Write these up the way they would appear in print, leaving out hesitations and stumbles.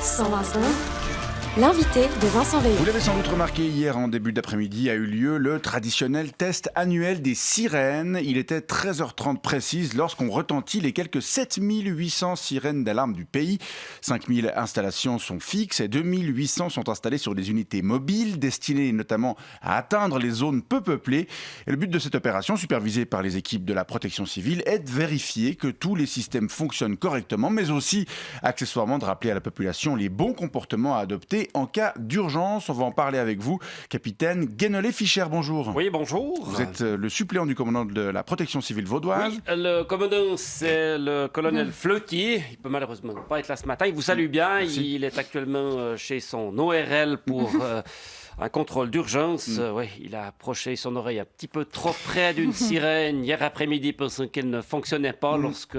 120 l'invité de Vincent Veilleux. Vous l'avez sans doute remarqué, hier en début d'après-midi a eu lieu le traditionnel test annuel des sirènes. Il était 13h30 précise lorsqu'on retentit les quelques 7800 sirènes d'alarme du pays. 5000 installations sont fixes et 2800 sont installées sur des unités mobiles destinées notamment à atteindre les zones peu peuplées. Et le but de cette opération, supervisée par les équipes de la protection civile, est de vérifier que tous les systèmes fonctionnent correctement, mais aussi accessoirement de rappeler à la population les bons comportements à adopter en cas d'urgence. On va en parler avec vous, capitaine Guénolé-Fischer, bonjour. Oui, bonjour. Vous êtes le suppléant du commandant de la protection civile vaudoise. Oui, le commandant, c'est le colonel Fleutier. Il peut malheureusement pas être là ce matin. Il vous salue bien. Merci. Il est actuellement chez son ORL pour un contrôle d'urgence. Oui, il a approché son oreille un petit peu trop près d'une sirène hier après-midi pensant qu'elle ne fonctionnait pas lorsque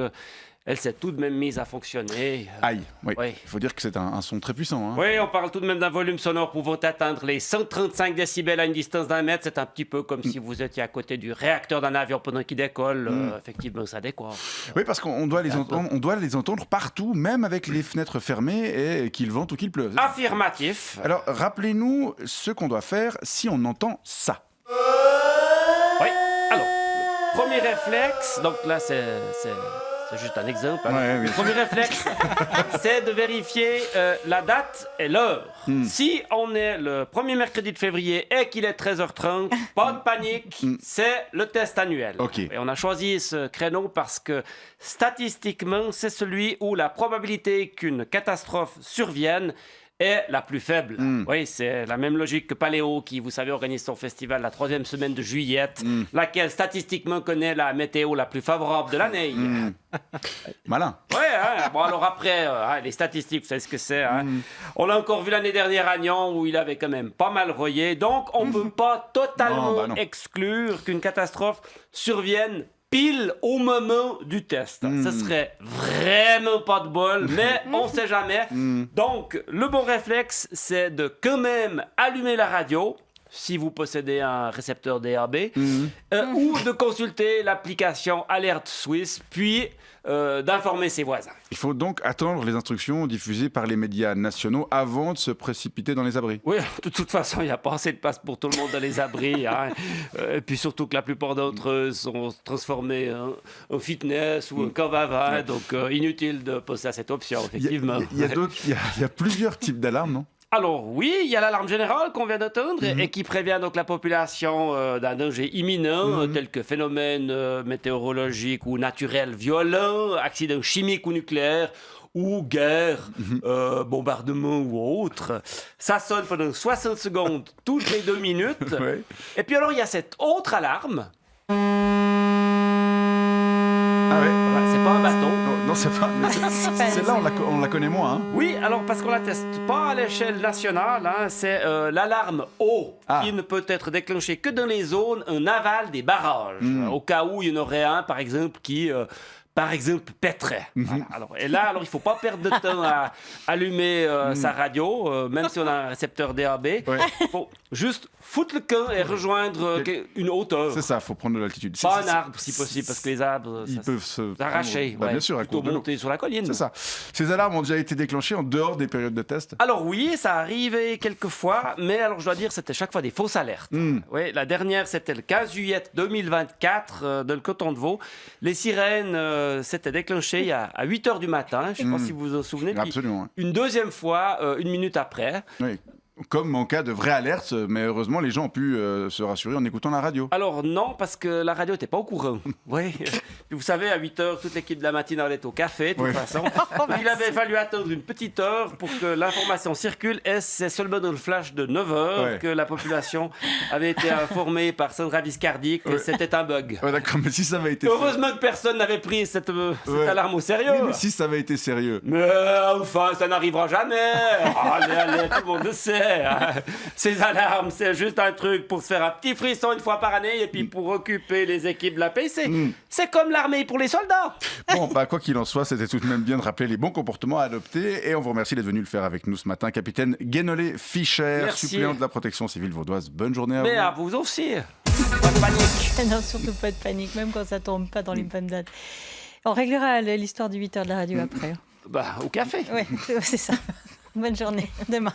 elle s'est tout de même mise à fonctionner. Aïe, oui. Oui. Il faut dire que c'est un son très puissant. Hein. Oui, on parle tout de même d'un volume sonore pouvant atteindre les 135 décibels à une distance d'1 mètre. C'est un petit peu comme si vous étiez à côté du réacteur d'un avion pendant qu'il décolle. Effectivement, ça décoiffe. Oui, parce qu'on doit les entendre partout, même avec les fenêtres fermées et qu'il vente ou qu'il pleuve. Affirmatif. Alors, rappelez-nous ce qu'on doit faire si on entend ça. Oui, alors, le premier réflexe, donc là c'est juste un exemple. Hein. Ouais, oui. Le premier réflexe, c'est de vérifier la date et l'heure. Si on est le premier mercredi de février et qu'il est 13h30, pas de panique, c'est le test annuel. Ok. Et on a choisi ce créneau parce que statistiquement, c'est celui où la probabilité qu'une catastrophe survienne est la plus faible. Oui, c'est la même logique que Paléo, qui, vous savez, organise son festival la 3e semaine de juillet, laquelle statistiquement connaît la météo la plus favorable de l'année. Malin. Ouais, hein. Bon, alors après, les statistiques, vous savez ce que c'est. Hein. On l'a encore vu l'année dernière à Nyon, où il avait quand même pas mal royé. Donc, on ne peut pas totalement Non. exclure qu'une catastrophe survienne pile au moment du test. Ce serait vraiment pas de bol, mais on sait jamais. Donc, le bon réflexe, c'est de quand même allumer la radio, si vous possédez un récepteur DAB, ou de consulter l'application Alerte Suisse, puis d'informer ses voisins. Il faut donc attendre les instructions diffusées par les médias nationaux avant de se précipiter dans les abris. Oui, de toute façon, il n'y a pas assez de place pour tout le monde dans les abris. Hein. Et puis surtout que la plupart d'entre eux sont transformés en fitness ou en cave à vin, donc inutile de passer à cette option, effectivement. Il y a plusieurs types d'alarmes, non ? Alors oui, il y a l'alarme générale qu'on vient d'entendre et qui prévient donc la population d'un danger imminent, tel que phénomène météorologique ou naturel violent, accident chimique ou nucléaire, ou guerre, bombardement ou autre. Ça sonne pendant 60 secondes toutes les 2 minutes. Ouais. Et puis alors, il y a cette autre alarme. Ah ouais. Voilà, c'est pas un bâton. Non, c'est pas. Celle-là, on la connaît moins. Hein. Oui, alors parce qu'on la teste pas à l'échelle nationale, hein, c'est l'alarme eau qui ne peut être déclenchée que dans les zones en aval des barrages, au cas où il y en aurait un, par exemple, qui pèterait. Voilà. Alors, il faut pas perdre de temps à allumer sa radio, même si on a un récepteur DAB. Il faut juste foutre le camp et rejoindre une hauteur. C'est ça, il faut prendre de l'altitude. Pas un arbre, si possible, parce que les arbres, ils peuvent s'arracher. Bien sûr, à plutôt cause de l'eau. monter sur la colline. C'est ça. Ces alarmes ont déjà été déclenchées en dehors des périodes de test. Alors oui, ça arrivait quelques fois, mais alors je dois dire, c'était chaque fois des fausses alertes. Oui, la dernière, c'était le 15 juillet 2024, dans le canton de Vaud. Les sirènes s'étaient déclenchées à 8h du matin, je ne sais pas si vous vous en souvenez. Puis Absolument. une deuxième fois, 1 minute après. Oui. Comme en cas de vraie alerte, mais heureusement, les gens ont pu se rassurer en écoutant la radio. Alors non, parce que la radio n'était pas au courant. Oui. Puis vous savez, à 8h, toute l'équipe de la matinale est au café, de toute façon. Il avait fallu attendre une petite heure pour que l'information circule. Et c'est seulement dans le flash de 9h que la population avait été informée par Sandra Viscardi que c'était un bug. Ouais, d'accord, mais si ça avait été... Heureusement que personne n'avait pris cette alarme au sérieux. Oui, mais si ça avait été sérieux. Mais enfin, ça n'arrivera jamais. Allez, tout le monde le sait. Hein. Ces alarmes, c'est juste un truc pour se faire un petit frisson une fois par année et puis pour occuper les équipes de la PC. C'est comme l'armée pour les soldats. Bon, quoi qu'il en soit, c'était tout de même bien de rappeler les bons comportements à adopter et on vous remercie d'être venu le faire avec nous ce matin. Capitaine Guénolé-Fischer, suppléant de la protection civile vaudoise. Bonne journée à vous. Mais à vous aussi. Pas de panique. Non, surtout pas de panique, même quand ça tombe pas dans les bonnes dates. On réglera l'histoire du 8h de la radio après. Au café. Oui, c'est ça. Bonne journée. Demain.